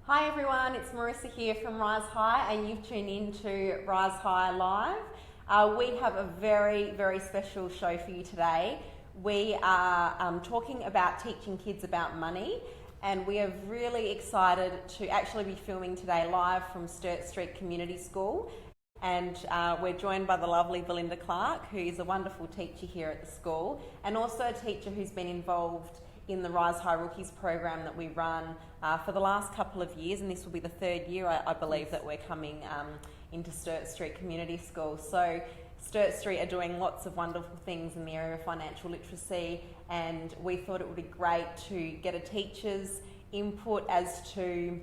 Hi everyone, it's Marissa here from Rise High and you've tuned in to Rise High Live. We have a very special show for you today. We are talking about teaching kids about money, and we are really excited to actually be filming today live from Sturt Street Community School. And we're joined by the lovely Belinda Clarke, who is a wonderful teacher here at the school, and also a teacher who's been involved in the Rise High Rookies program that we run for the last couple of years, and this will be the third year, I believe, that we're coming into Sturt Street Community School. So Sturt Street are doing lots of wonderful things in the area of financial literacy, and we thought it would be great to get a teacher's input as to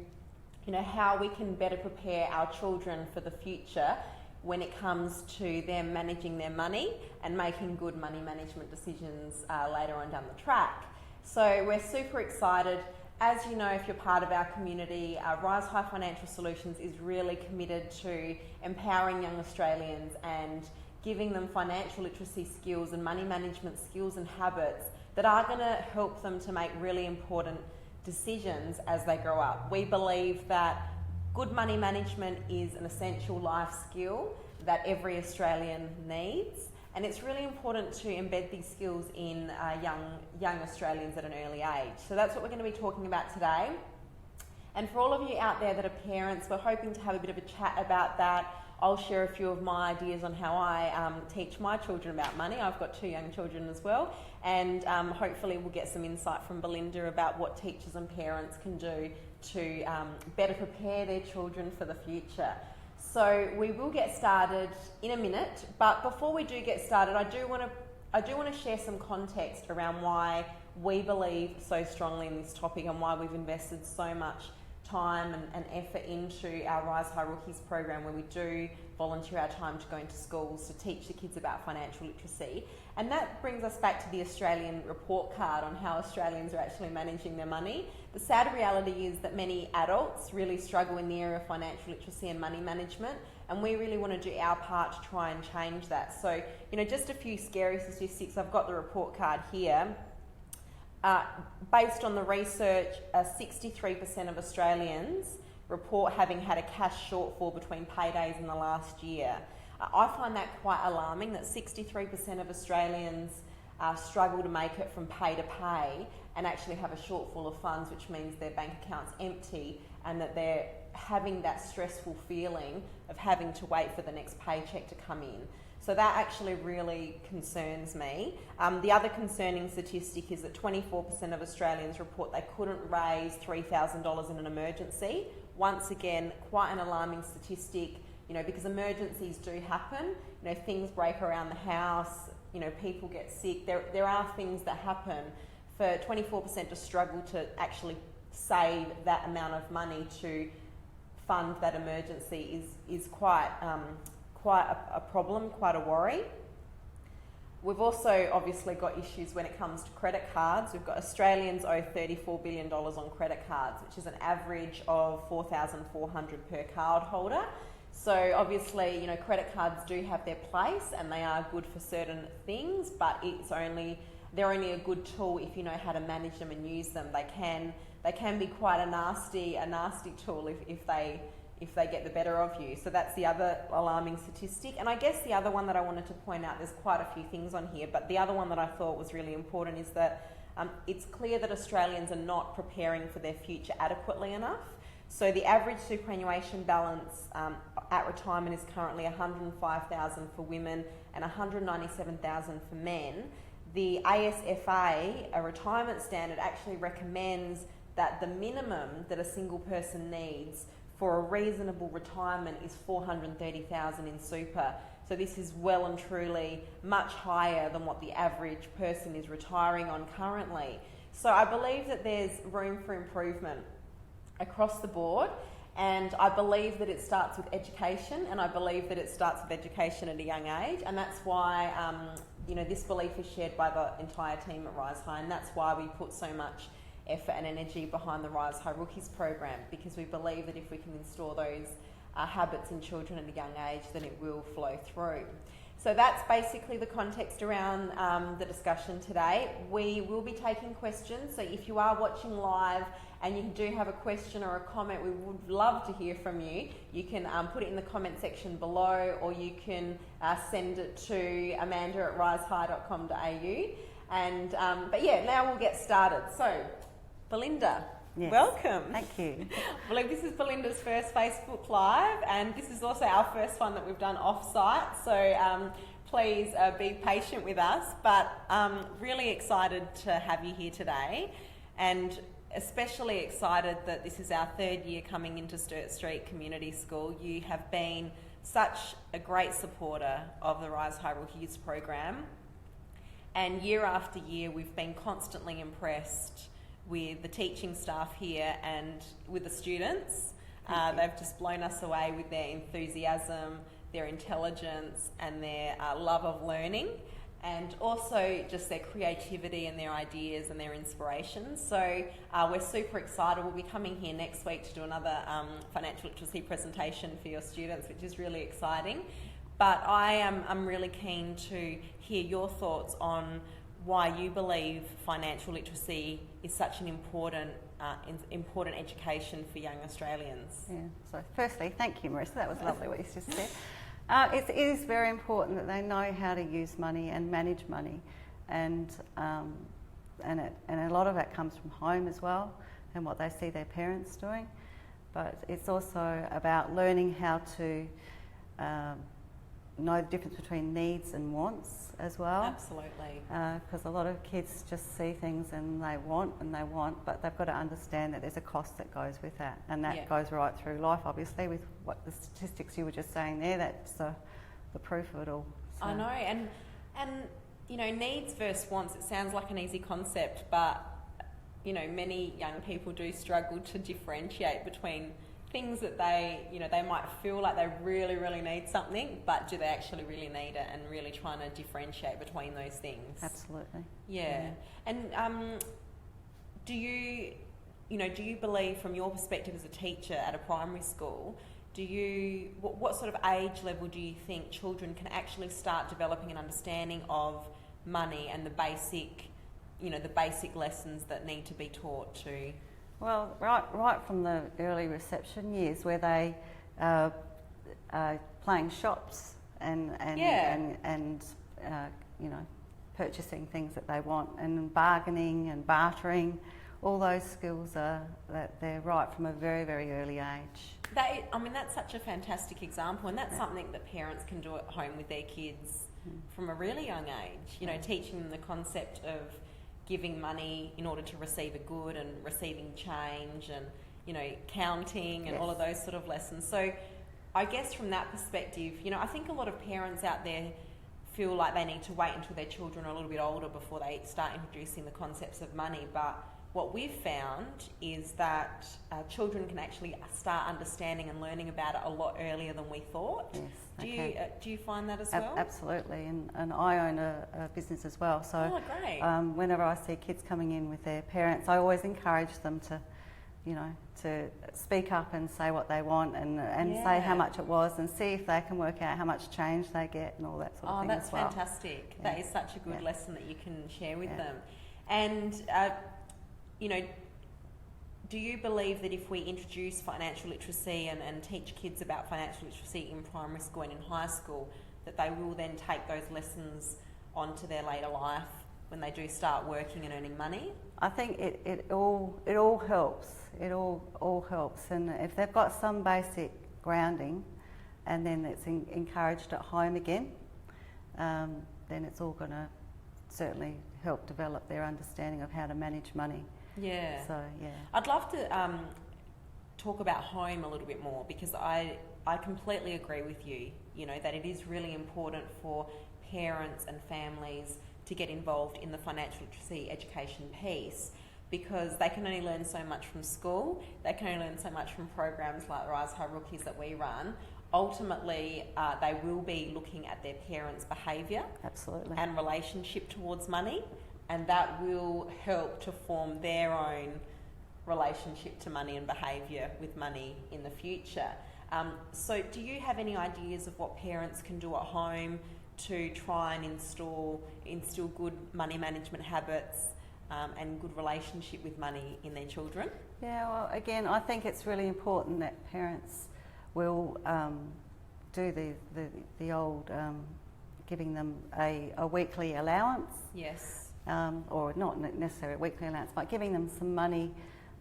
how we can better prepare our children for the future when it comes to them managing their money and making good money management decisions later on down the track. So we're super excited. As you know, if you're part of our community, Rise High Financial Solutions is really committed to empowering young Australians and giving them financial literacy skills and money management skills and habits that are going to help them to make really important decisions as they grow up. We believe that good money management is an essential life skill that every Australian needs. And it's really important to embed these skills in young Australians at an early age. So that's what we're going to be talking about today. And for all of you out there that are parents, we're hoping to have a bit of a chat about that. I'll share a few of my ideas on how I teach my children about money. I've got 2 young children as well. And hopefully we'll get some insight from Belinda about what teachers and parents can do to better prepare their children for the future. So we will get started in a minute, but before we do get started, I do want to share some context around why we believe so strongly in this topic and why we've invested so much time and effort into our Rise High Rookies program, where we do volunteer our time to go into schools to teach the kids about financial literacy. And that brings us back to the Australian report card on how Australians are actually managing their money. The sad reality is that many adults really struggle in the area of financial literacy and money management, and we really want to do our part to try and change that. So, just a few scary statistics. I've got the report card here. Based on the research, 63% of Australians report having had a cash shortfall between paydays in the last year. I find that quite alarming, that 63% of Australians struggle to make it from pay to pay and actually have a shortfall of funds, which means their bank account's empty and that they're having that stressful feeling of having to wait for the next paycheck to come in. So that actually really concerns me. The other concerning statistic is that 24% of Australians report they couldn't raise $3,000 in an emergency. Once again, quite an alarming statistic, because emergencies do happen. Things break around the house, people get sick. There are things that happen. For 24% to struggle to actually save that amount of money to fund that emergency is quite a problem, quite a worry. We've also obviously got issues when it comes to credit cards. We've got Australians owe $34 billion on credit cards, which is an average of $4,400 per card holder. So obviously, credit cards do have their place and they are good for certain things, but they're only a good tool if you know how to manage them and use them. They can be quite a nasty tool if they get the better of you. So that's the other alarming statistic. And I guess the other one that I wanted to point out, there's quite a few things on here, but the other one that I thought was really important is that it's clear that Australians are not preparing for their future adequately enough. So the average superannuation balance at retirement is currently $105,000 for women and $197,000 for men. The ASFA, a retirement standard, actually recommends that the minimum that a single person needs for a reasonable retirement is $430,000 in super. So this is well and truly much higher than what the average person is retiring on currently. So I believe that there's room for improvement across the board, and I believe that it starts with education, and I believe that it starts with education at a young age, and that's why this belief is shared by the entire team at Rise High, and that's why we put so much effort and energy behind the Rise High Rookies program, because we believe that if we can install those habits in children at a young age, then it will flow through. So that's basically the context around the discussion today. We will be taking questions, so if you are watching live and you do have a question or a comment, we would love to hear from you. You can put it in the comment section below, or you can send it to amanda@risehigh.com.au. And but yeah, now we'll get started. So, Belinda. Yes. Welcome. Thank you. I believe this is Belinda's first Facebook Live, and this is also our first one that we've done off-site, so please be patient with us, but really excited to have you here today, and especially excited that this is our third year coming into Sturt Street Community School. You have been such a great supporter of the Rise High Rookie Youth Program, and year after year we've been constantly impressed with the teaching staff here and with the students. They've just blown us away with their enthusiasm, their intelligence and their love of learning, and also just their creativity and their ideas and their inspirations. So we're super excited. We'll be coming here next week to do another financial literacy presentation for your students, which is really exciting. But I'm really keen to hear your thoughts on why you believe financial literacy is such an important education for young Australians. Yeah. So firstly, thank you, Marissa. That was lovely what you just said. It is very important that they know how to use money and manage money, and a lot of that comes from home as well, and what they see their parents doing. But it's also about learning how to know the difference between needs and wants as well. Absolutely. Because a lot of kids just see things and they want, but they've got to understand that there's a cost that goes with that, and that goes right through life, obviously, with what the statistics you were just saying there. That's the proof of it all. So. I know, and you know, needs versus wants, it sounds like an easy concept, but you know, many young people do struggle to differentiate between things that they might feel like they really, really need something, but do they actually really need it, and really trying to differentiate between those things. Absolutely. Yeah. And do you believe, from your perspective as a teacher at a primary school, what sort of age level do you think children can actually start developing an understanding of money and the basic lessons that need to be taught to? Well, right from the early reception years, where they are playing shops and purchasing things that they want, and bargaining and bartering, all those skills that they're right from a very, very early age. That's such a fantastic example, and that's something that parents can do at home with their kids from a really young age. You know, teaching them the concept of giving money in order to receive a good, and receiving change, and counting, and all of those sort of lessons. So I guess from that perspective, I think a lot of parents out there feel like they need to wait until their children are a little bit older before they start introducing the concepts of money. But what we've found is that children can actually start understanding and learning about it a lot earlier than we thought. Yes, do you find that as well? Absolutely, and I own a business as well. So great. Whenever I see kids coming in with their parents, I always encourage them to speak up and say what they want, and say how much it was, and see if they can work out how much change they get, and all that sort of thing. That's as well. fantastic. Yeah. That is such a good lesson that you can share with them. And do you believe that if we introduce financial literacy and teach kids about financial literacy in primary school and in high school, that they will then take those lessons onto their later life when they do start working and earning money? I think it all helps. It all helps, and if they've got some basic grounding, and then it's encouraged at home again, then it's all going to certainly help develop their understanding of how to manage money. Yeah. So I'd love to talk about home a little bit more, because I completely agree with you. That it is really important for parents and families to get involved in the financial literacy education piece, because they can only learn so much from school. They can only learn so much from programs like Rise High Rookies that we run. Ultimately, they will be looking at their parents' behaviour and relationship towards money, and that will help to form their own relationship to money and behaviour with money in the future. So do you have any ideas of what parents can do at home to try and instill good money management habits and good relationship with money in their children? Yeah, well, again, I think it's really important that parents will do the old giving them a weekly allowance. Yes. Or not necessarily a weekly allowance, but giving them some money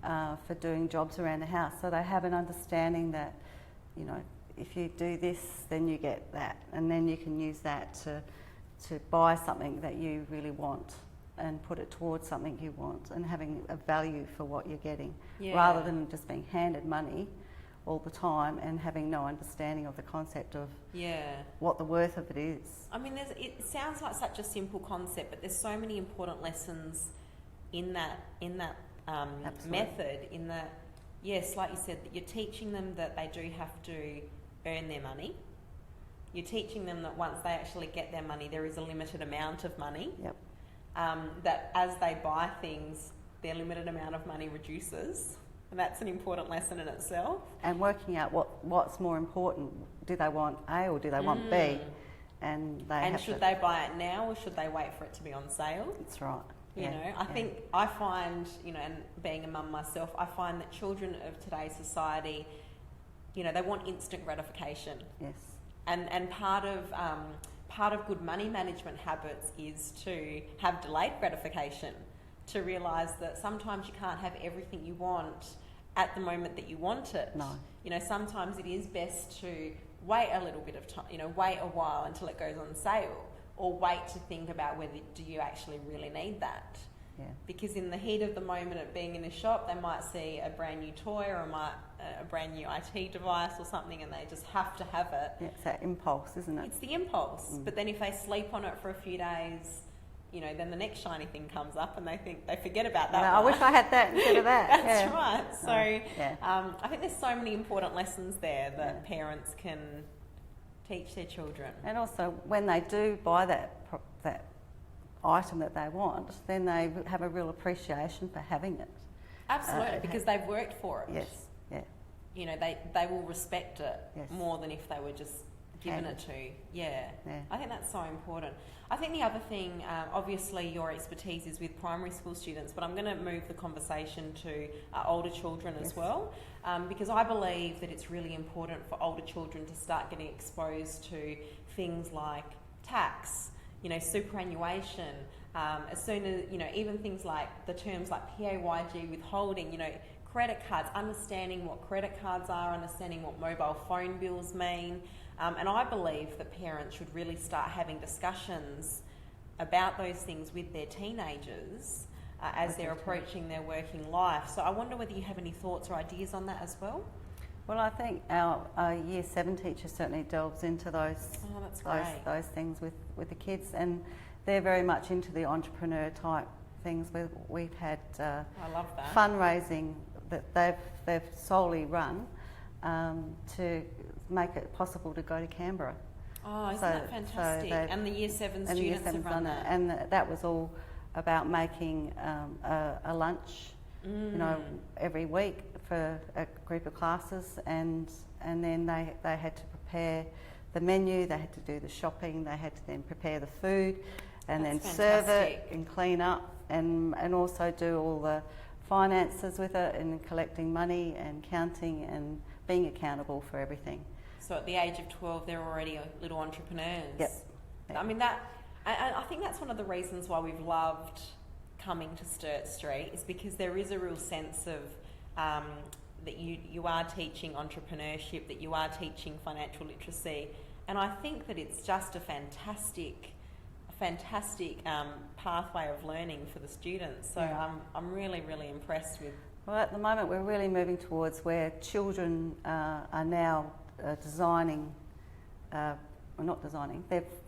for doing jobs around the house, so they have an understanding that, you know, if you do this, then you get that, and then you can use that to buy something that you really want and put it towards something you want, and having a value for what you're getting, rather than just being handed money all the time and having no understanding of the concept of what the worth of it is. I mean, it sounds like such a simple concept, but there's so many important lessons in that method. In that, yes, like you said, that you're teaching them that they do have to earn their money. You're teaching them that once they actually get their money, there is a limited amount of money. Yep. That as they buy things, their limited amount of money reduces. And that's an important lesson in itself. And working out what's more important. Do they want A or do they want B? And should they buy it now or should they wait for it to be on sale? That's right. You know, I think I find, you know, and being a mum myself, I find that children of today's society, you know, they want instant gratification. Yes. And part of good money management habits is to have delayed gratification, to realise that sometimes you can't have everything you want at the moment that you want it. No. You know, sometimes it is best to wait a little bit of time, you know, wait a while until it goes on sale, or wait to think about whether do you actually really need that. Yeah. Because in the heat of the moment of being in a shop, they might see a brand new toy or a brand new IT device or something, and they just have to have it. Yeah, it's that impulse, isn't it? It's the impulse. But then if they sleep on it for a few days, you know, then the next shiny thing comes up and they forget about that. I wish I had that instead of that. That's right. So I think there's so many important lessons there that parents can teach their children. And also, when they do buy that item that they want, then they have a real appreciation for having it. Absolutely, because they've worked for it. Yes, yeah. You know, they will respect it more than if they were just given it to. Yeah. I think that's so important. I think the other thing, obviously your expertise is with primary school students, but I'm going to move the conversation to older children as well, because I believe that it's really important for older children to start getting exposed to things like tax, you know, superannuation, as soon as, you know, even things like the terms like PAYG, withholding, you know, credit cards, understanding what credit cards are, understanding what mobile phone bills mean. And I believe that parents should really start having discussions about those things with their teenagers as they're approaching their working life. So I wonder whether you have any thoughts or ideas on that as well? Well, I think our Year 7 teacher certainly delves into those things with the kids, and they're very much into the entrepreneur type things. We've had I love that. fundraising that they've solely run to make it possible to go to Canberra. Oh, isn't that fantastic? And the Year 7 students have run that. And that was all about making a lunch, you know, every week for a group of classes, and then they had to prepare the menu, they had to do the shopping, they had to then prepare the food, and then serve it and clean up, and also do all the finances with it, and collecting money and counting and being accountable for everything. So at the age of 12, they're already little entrepreneurs. Yep. I mean, I think that's one of the reasons why we've loved coming to Sturt Street, is because there is a real sense of that you are teaching entrepreneurship, that you are teaching financial literacy, and I think that it's just a fantastic pathway of learning for the students. So I'm really, really impressed with. Well, at the moment we're really moving towards where children are now designing, not designing,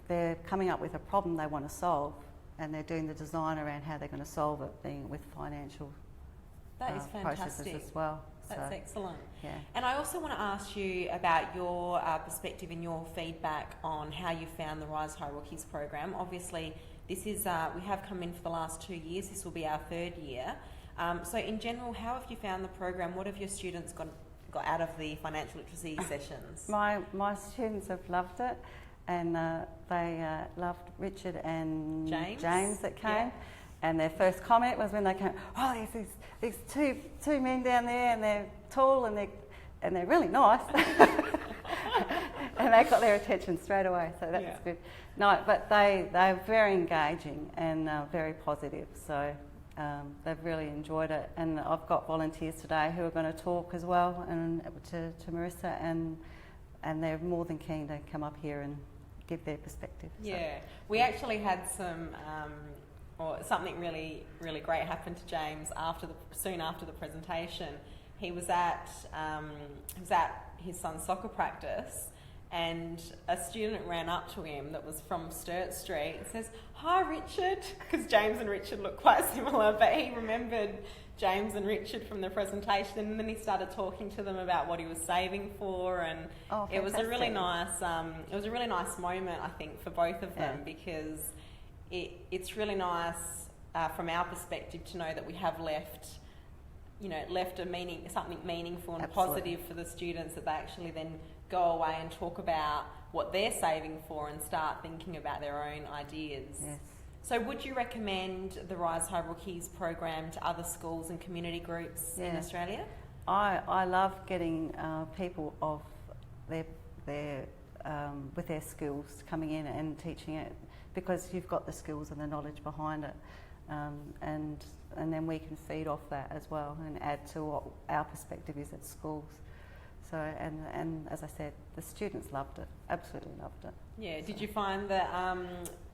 they're coming up with a problem they want to solve, and they're doing the design around how they're going to solve it, being with financial processes as well. That's excellent. Yeah. And I also want to ask you about your perspective and your feedback on how you found the Rise High Rookies program. Obviously, this is we have come in for the last 2 years. This will be our 3rd year. So in general, how have you found the program? What have your students got out of the financial literacy sessions? My students have loved it. and they loved Richard and James that came. Yeah. And their first comment was when they came, oh, there's these two men down there, and they're tall and they're really nice. And they got their attention straight away, so that's good. No, but they're very engaging and very positive, so they've really enjoyed it. And I've got volunteers today who are going to talk as well, and to Marissa, and they're more than keen to come up here and give their perspective. Yeah, we actually had something really, really great happened to James soon after the presentation. He was at his son's soccer practice, and a student ran up to him that was from Sturt Street and says, "Hi, Richard," because James and Richard look quite similar, but he remembered James and Richard from the presentation, and then he started talking to them about what he was saving for, and it was a really nice moment, I think, for both of them, because it's really nice from our perspective to know that we have left something meaningful and positive for the students, that they actually then go away and talk about what they're saving for and start thinking about their own ideas. Yes. So would you recommend the Rise High Rookies program to other schools and community groups in Australia? I love getting people of with their skills coming in and teaching it, because you've got the skills and the knowledge behind it, and then we can feed off that as well and add to what our perspective is at schools. So and as I said, the students loved it, absolutely loved it. Yeah. Did you find that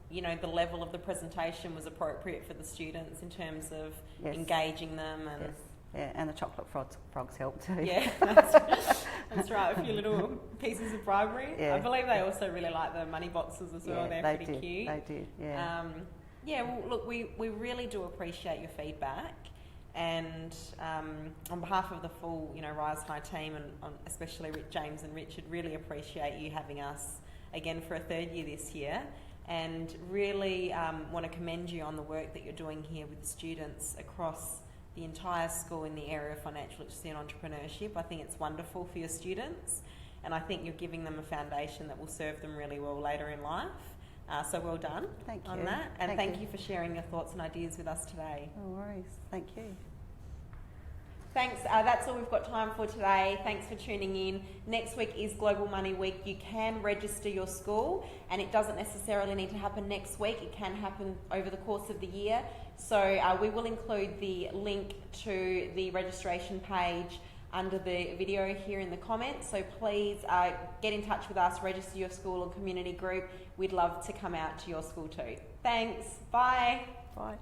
the level of the presentation was appropriate for the students in terms of engaging them? And yeah, and the chocolate frogs helped too. Yeah, that's right. A few little pieces of bribery. Yeah. I believe they also really like the money boxes as well. They're pretty cute. They did. Yeah. Well, look, we really do appreciate your feedback, and on behalf of the full Rise High team, and especially James and Richard, really appreciate you having us again for a third year this year, and really want to commend you on the work that you're doing here with students across the entire school in the area of financial literacy and entrepreneurship. I think it's wonderful for your students, and I think you're giving them a foundation that will serve them really well later in life. So well done on that, and thank you for sharing your thoughts and ideas with us today. No worries, thank you. Thanks, that's all we've got time for today. Thanks for tuning in. Next week is Global Money Week. You can register your school, and it doesn't necessarily need to happen next week. It can happen over the course of the year. So we will include the link to the registration page under the video here in the comments. So please get in touch with us, register your school or community group. We'd love to come out to your school too. Thanks. Bye. Bye.